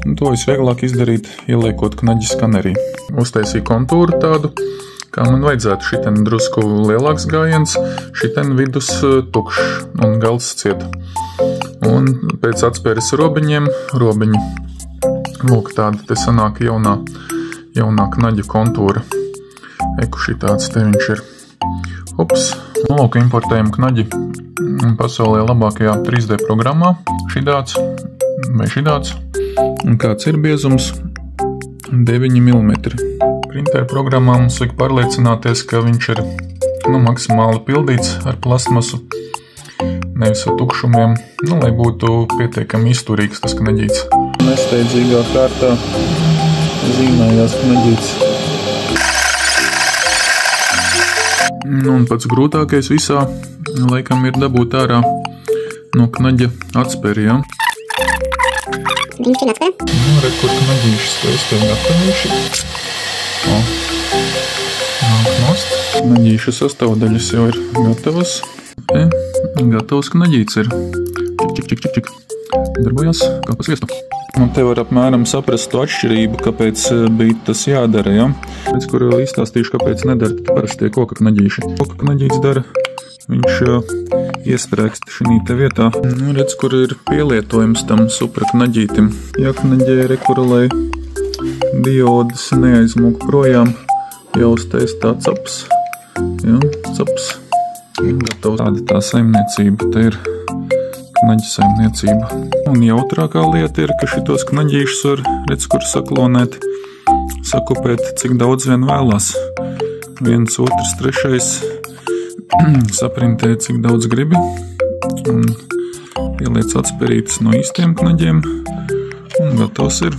Un to visvieglāk izdarīt, ieliekot knaģi skanerī. Uztaisīju kontūru tādu, kā man vajadzētu. Šiten drusku lielāks gājiens, šiten vidus tukšs un gals ciet. Un pēc atspēres robiņiem, robiņi. Lūk, tāda te sanāk jaunā knaģa kontūra. Eku šitāds te viņš ir. Ups, lūk, importējam knaģi pasaulē labākajā 3D programmā. Šidāds vai šidāds. Un kāds ir biezums? 9 mm. Printer programmā mums vajag pārliecināties, ka viņš ir maksimāli pildīts ar plastmasu, nevis ar tukšumiem, lai būtu pietiekami izturīgs tas knaģīts. Nesteidzīgā kārtā zīmējās knaģīts. Un pats grūtākais visā laikam ir dabūt ārā no knaģa atspēri, ja? Redz, kur knaģīši skaisti ir gatavuši. Nāk nost. Knaģīša sastāvdaļas jau ir gatavas. Gatavs knaģīts ir. Čik. Darbojās kā pa sviestu. Un te var apmēram saprast to atšķirību, kāpēc bija tas jādara, ja? Redz, kur vēl izstāstīšu, kāpēc nedara parastie koka knaģīši. Koka knaģīts dara, viņš iestrēgst šī te vietā. Redz, kur ir pielietojums tam supra knaģītim. Jāknaģē rekura, lai diodas neaizmūk projām. Jāuztais tā caps. Jā, caps. Gatavs. Tāda tā saimniecība, te ir knaģa saimniecība. Un jautrākā lieta ir, ka šitos knaģīšus var, redz, kur saklonēt, sakupēt, cik daudz vien vēlās. 1, 2, 3. Saprintē, cik daudz gribi. Un ieliec atspērītas no īstiem knaģiem. Un gatavs ir.